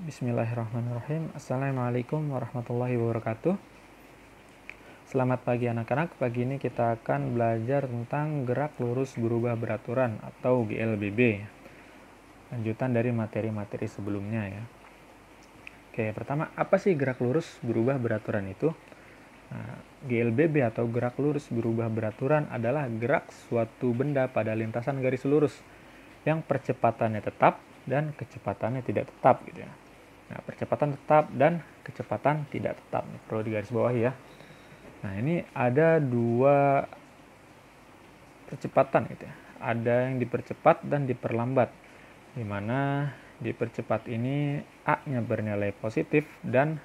Bismillahirrahmanirrahim. Assalamualaikum warahmatullahi wabarakatuh. Selamat pagi anak-anak. Pagi ini kita akan belajar tentang gerak lurus berubah beraturan atau GLBB. Lanjutan dari materi-materi sebelumnya ya. Oke, pertama, apa sih gerak lurus berubah beraturan itu? Nah, GLBB atau gerak lurus berubah beraturan adalah gerak suatu benda pada lintasan garis lurus yang percepatannya tetap dan kecepatannya tidak tetap gitu ya. Nah, percepatan tetap dan kecepatan tidak tetap. Ini perlu digarisbawahi ya. Nah, ini ada dua percepatan gitu ya. Ada yang dipercepat dan diperlambat. Di mana dipercepat ini A-nya bernilai positif dan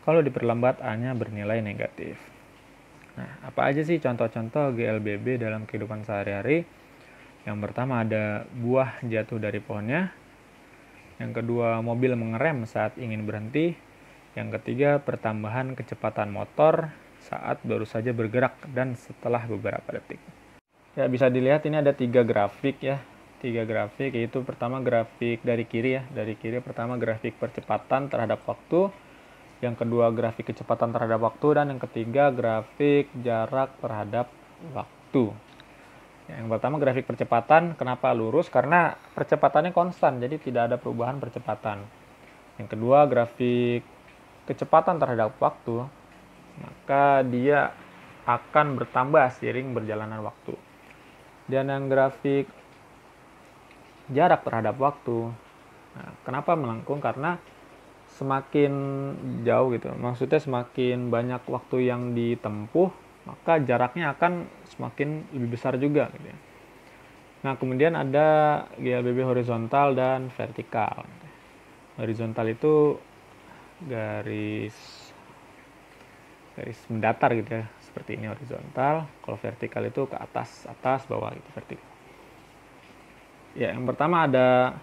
kalau diperlambat A-nya bernilai negatif. Nah, apa aja sih contoh-contoh GLBB dalam kehidupan sehari-hari? Yang pertama ada buah jatuh dari pohonnya. Yang kedua, mobil mengerem saat ingin berhenti. Yang ketiga, pertambahan kecepatan motor saat baru saja bergerak dan setelah beberapa detik. Ya, bisa dilihat ini ada 3 grafik ya. 3 grafik, yaitu pertama grafik dari kiri ya. Dari kiri pertama grafik percepatan terhadap waktu. Yang kedua grafik kecepatan terhadap waktu. Dan yang ketiga grafik jarak terhadap waktu. Yang pertama grafik percepatan, kenapa lurus? Karena percepatannya konstan, jadi tidak ada perubahan percepatan. Yang kedua grafik kecepatan terhadap waktu, maka dia akan bertambah seiring berjalanan waktu. Dan yang grafik jarak terhadap waktu, nah, kenapa melengkung? Karena semakin jauh gitu, maksudnya semakin banyak waktu yang ditempuh, maka jaraknya akan semakin lebih besar juga gitu ya. Nah, kemudian ada GLBB horizontal dan vertikal. Horizontal itu garis mendatar gitu ya, seperti ini horizontal. Kalau vertikal itu ke atas, bawah gitu, vertikal. Ya, yang pertama ada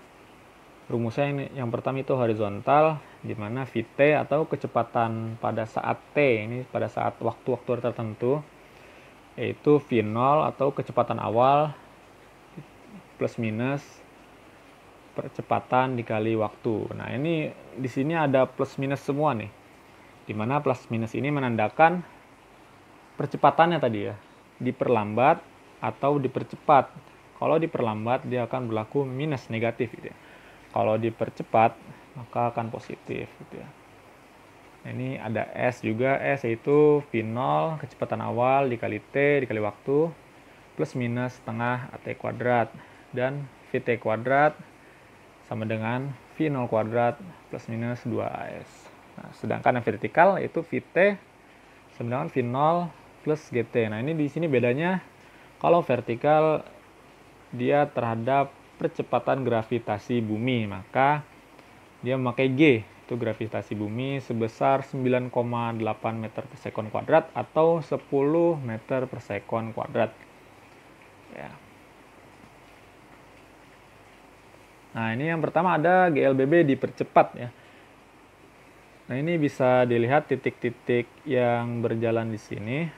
rumusnya ini. Yang pertama itu horizontal, di mana Vt atau kecepatan pada saat T, ini pada saat waktu-waktu tertentu, yaitu V0 atau kecepatan awal plus minus percepatan dikali waktu. Nah, ini di sini ada plus minus semua nih. Di mana plus minus ini menandakan percepatannya tadi ya, diperlambat atau dipercepat. Kalau diperlambat dia akan berlaku minus negatif gitu ya. Kalau dipercepat maka akan positif gitu ya. Nah, ini ada S juga, S yaitu V0 kecepatan awal dikali T dikali waktu plus minus setengah AT kuadrat, dan Vt kuadrat sama dengan V0 kuadrat plus minus 2AS. Nah, sedangkan yang vertikal yaitu Vt sama dengan V0 plus Gt. Nah, ini di sini bedanya, kalau vertikal dia terhadap percepatan gravitasi bumi, maka dia memakai G, itu gravitasi bumi sebesar 9,8 meter per sekon kuadrat atau 10 meter per sekon kuadrat. Ya. Nah, ini yang pertama ada GLBB dipercepat ya. Nah, ini bisa dilihat titik-titik yang berjalan di sini.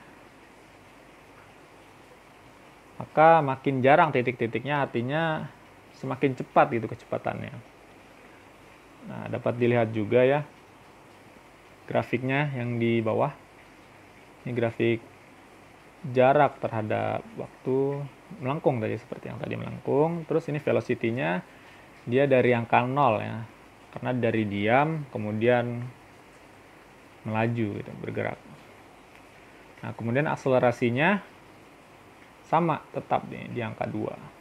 Maka makin jarang titik-titiknya, artinya semakin cepat gitu kecepatannya. Nah, dapat dilihat juga ya grafiknya yang di bawah. Ini grafik jarak terhadap waktu melengkung tadi, seperti yang tadi melengkung. Terus ini velocity-nya dia dari angka 0 ya. Karena dari diam kemudian melaju gitu, bergerak. Nah, kemudian akselerasinya sama, tetap di angka 2.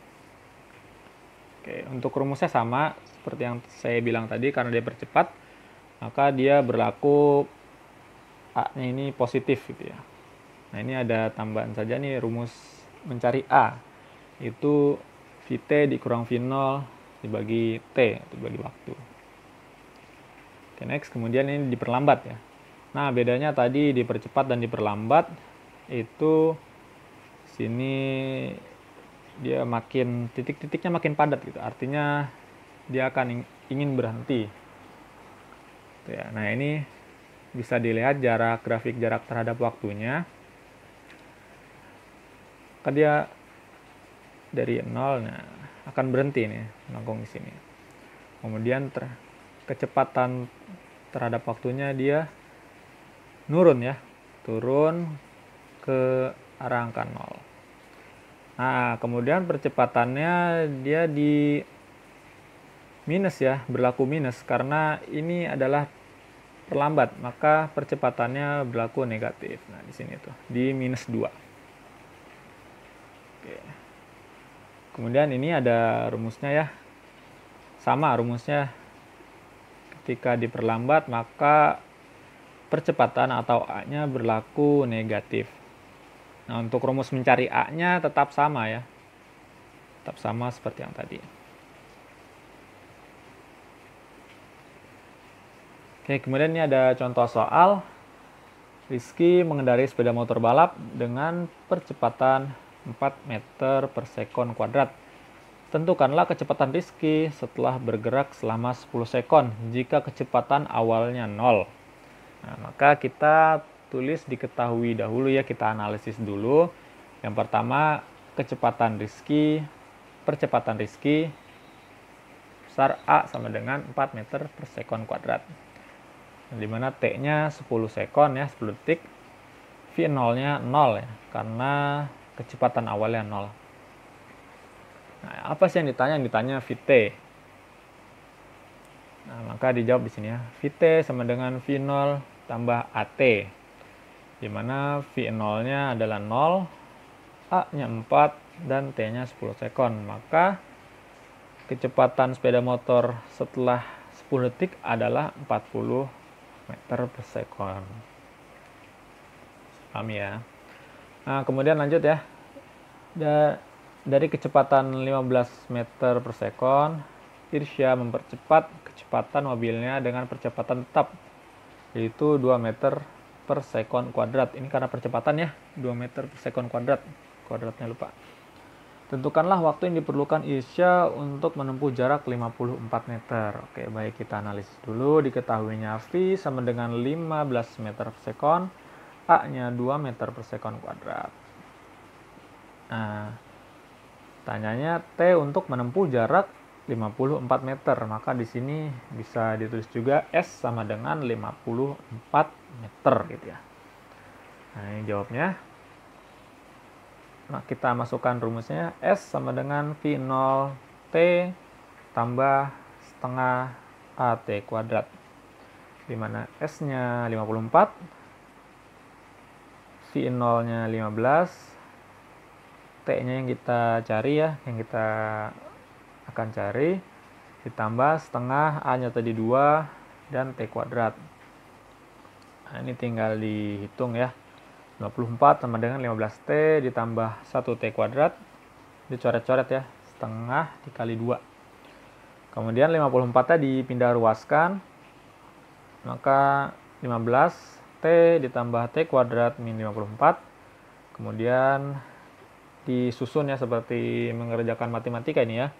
Oke, untuk rumusnya sama seperti yang saya bilang tadi, karena dia percepat, maka dia berlaku A-nya ini positif gitu ya. Nah, ini ada tambahan saja nih rumus mencari A. Itu Vt dikurang V0 dibagi T, dibagi waktu. Oke, next, kemudian ini diperlambat ya. Nah, bedanya tadi dipercepat dan diperlambat itu sini dia makin titik-titiknya makin padat gitu. Artinya dia akan ingin berhenti. Ya, nah, ini bisa dilihat grafik jarak terhadap waktunya. Kan dia dari 0, nah akan berhenti nih melengkung di sini. Kemudian kecepatan terhadap waktunya dia turun ya, turun ke arah angka 0. Nah, kemudian percepatannya dia di minus ya, berlaku minus karena ini adalah perlambat, maka percepatannya berlaku negatif. Nah, di sini tuh di minus 2. Oke. Kemudian ini ada rumusnya ya. Sama rumusnya, ketika diperlambat maka percepatan atau A-nya berlaku negatif. Nah, untuk rumus mencari A-nya tetap sama ya. Tetap sama seperti yang tadi. Oke, kemudian ini ada contoh soal. Rizky mengendarai sepeda motor balap dengan percepatan 4 meter per sekon kuadrat. Tentukanlah kecepatan Rizky setelah bergerak selama 10 sekon jika kecepatan awalnya 0. Nah, maka kita tulis diketahui dahulu ya, kita analisis dulu. Yang pertama, percepatan Rizky besar A sama dengan 4 meter per sekon kuadrat. Di mana T-nya 10 sekon ya, 10 detik. V0-nya 0 ya, karena kecepatan awalnya 0. Nah, apa sih yang ditanya? Yang ditanya Vt. Nah, maka dijawab di sini ya. Vt sama dengan V0 tambah At. Di mana V0-nya adalah 0, A-nya 4, dan T-nya 10 sekon. Maka kecepatan sepeda motor setelah 10 detik adalah 40 meter per sekon. Paham ya? Nah, kemudian lanjut ya. Dari kecepatan 15 meter per sekon, Irsya mempercepat kecepatan mobilnya dengan percepatan tetap, yaitu 2 meter per sekon kuadrat. Ini karena percepatan ya, 2 meter per sekon kuadrat. Kuadratnya lupa. Tentukanlah waktu yang diperlukan Irsya untuk menempuh jarak 54 meter. Oke, baik, kita analisis dulu. Diketahuinya V sama dengan 15 meter per sekon, A-nya 2 meter per sekon kuadrat. Nah, tanyanya T untuk menempuh jarak 54 meter. Maka di sini bisa ditulis juga S sama dengan 54 meter gitu ya. Nah, ini jawabnya. Nah, kita masukkan rumusnya. S sama dengan V0 T tambah setengah AT kuadrat. Dimana S-nya 54, V0-nya 15, T-nya yang kita cari ya, yang kita akan cari, ditambah setengah, A-nya tadi 2, dan T kuadrat. Nah, ini tinggal dihitung ya. 54 sama dengan 15T ditambah 1T kuadrat, dicoret-coret ya, setengah dikali 2. Kemudian 54 tadi dipindah ruaskan, maka 15T ditambah T kuadrat min 54. Kemudian disusun ya, seperti mengerjakan matematika ini ya.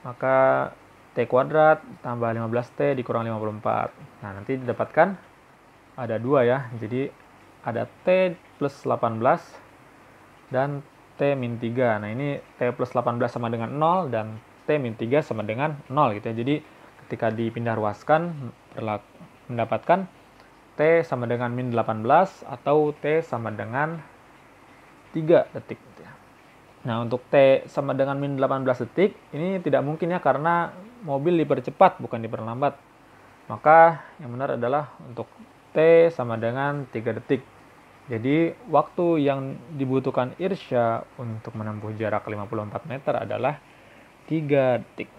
Maka T kuadrat tambah 15T dikurang 54. Nah, nanti didapatkan ada 2 ya, jadi ada T plus 18 dan T min 3. Nah, ini T plus 18 sama dengan 0 dan T min 3 sama dengan 0 gitu ya. Jadi ketika dipindah ruaskan mendapatkan T sama dengan min 18 atau T sama dengan 3 detik gitu ya. Nah, untuk T sama dengan min 18 detik ini tidak mungkin ya, karena mobil dipercepat bukan diperlambat. Maka yang benar adalah untuk T sama dengan 3 detik. Jadi waktu yang dibutuhkan Irsya untuk menempuh jarak 54 meter adalah 3 detik.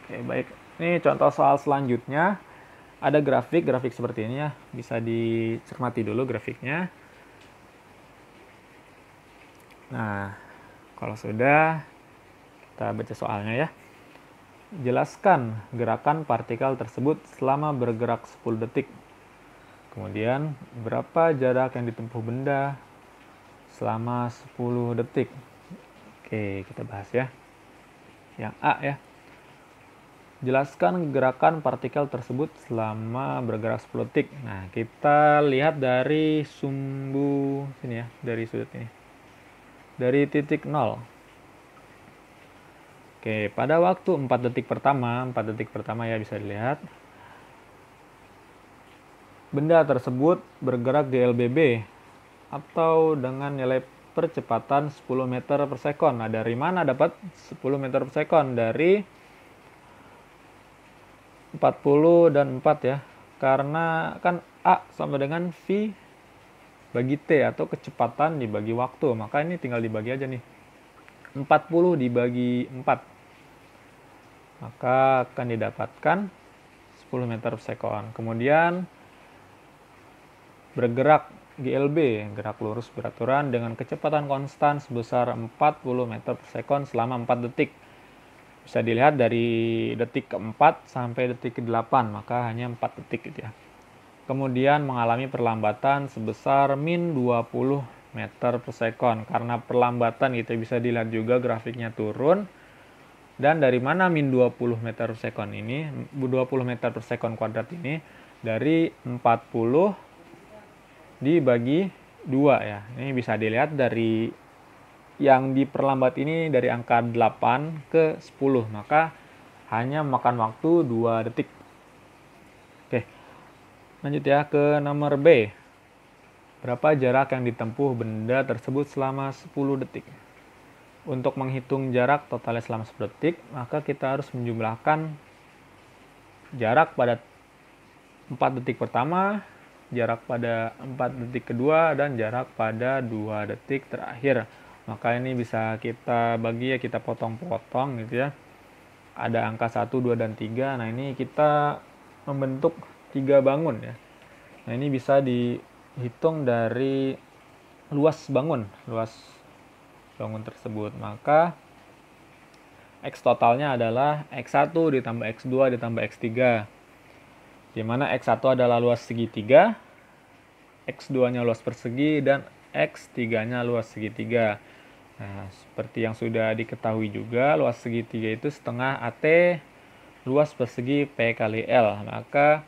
Oke, baik. Ini contoh soal selanjutnya. Ada grafik seperti ini ya. Bisa dicermati dulu grafiknya. Nah, kalau sudah, kita baca soalnya ya. Jelaskan gerakan partikel tersebut selama bergerak 10 detik. Kemudian, berapa jarak yang ditempuh benda selama 10 detik? Oke, kita bahas ya. Yang A ya. Jelaskan gerakan partikel tersebut selama bergerak 10 detik. Nah, kita lihat dari sumbu sini ya, dari sudut ini. Dari titik 0. Oke, pada waktu 4 detik pertama ya bisa dilihat. Benda tersebut bergerak di LBB atau dengan nilai percepatan 10 meter per sekon. Nah, dari mana dapat 10 meter per sekon? Dari 40 dan 4 ya. Karena kan A sama dengan V bagi T atau kecepatan dibagi waktu. Maka ini tinggal dibagi aja nih. 40 dibagi 4. Maka akan didapatkan 10 meter per sekon. Kemudian bergerak GLB, gerak lurus beraturan dengan kecepatan konstan sebesar 40 meter per sekon selama 4 detik. Bisa dilihat dari detik ke-4 sampai detik ke-8, maka hanya 4 detik gitu ya. Kemudian mengalami perlambatan sebesar min 20 meter per sekon. Karena perlambatan gitu bisa dilihat juga grafiknya turun. Dan dari mana min 20 meter per sekon ini? 20 meter per sekon kuadrat ini dari 40 dibagi 2 ya. Ini bisa dilihat dari yang diperlambat ini dari angka 8 ke 10. Maka hanya memakan waktu 2 detik. Oke. Lanjut ya ke nomor B. Berapa jarak yang ditempuh benda tersebut selama 10 detik? Untuk menghitung jarak totalnya selama 10 detik, maka kita harus menjumlahkan jarak pada 4 detik pertama, jarak pada 4 detik kedua, dan jarak pada 2 detik terakhir. Maka ini bisa kita bagi ya, kita potong-potong gitu ya. Ada angka 1, 2, dan 3. Nah ini kita membentuk 3 bangun ya. Nah ini bisa dihitung dari luas bangun tersebut. Maka X totalnya adalah X1 ditambah X2 ditambah X3. Di mana X1 adalah luas segitiga, X2-nya luas persegi, dan X3-nya luas segitiga. Nah, seperti yang sudah diketahui juga, luas segitiga itu setengah AT luas persegi P kali L. Maka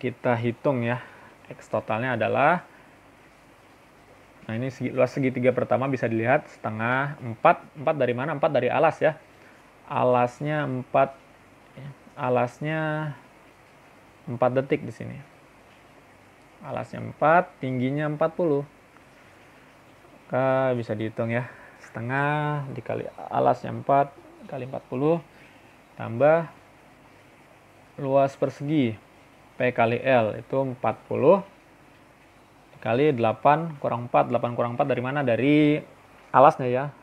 kita hitung ya, X totalnya adalah, nah ini luas segitiga pertama bisa dilihat setengah 4 dari mana? 4 dari alas ya. Alasnya 4 detik di sini. Alasnya 4, tingginya 40. Maka bisa dihitung ya. Setengah dikali alasnya 4 kali 40 tambah luas persegi P kali L itu 40 kali 8 kurang 4. 8 kurang 4 dari mana? Dari alasnya ya.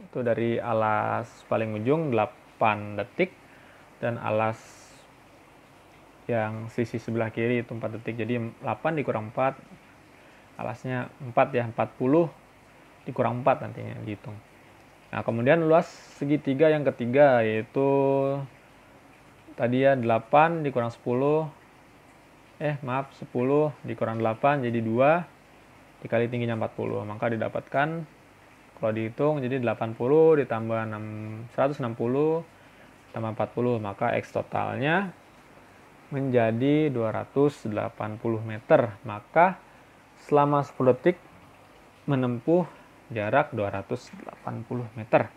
Itu dari alas paling ujung 8 detik. Dan alas yang sisi sebelah kiri itu 4 detik. Jadi 8 dikurang 4. Alasnya 4 ya. 40 dikurang 4 nantinya dihitung. Nah kemudian luas segitiga yang ketiga yaitu tadi ya 8 dikurang 10. 10 dikurang 8 jadi 2 dikali tingginya 40. Maka didapatkan kalau dihitung jadi 80 ditambah 160 tambah 40. Maka X totalnya menjadi 280 meter. Maka selama 10 detik menempuh jarak 280 meter.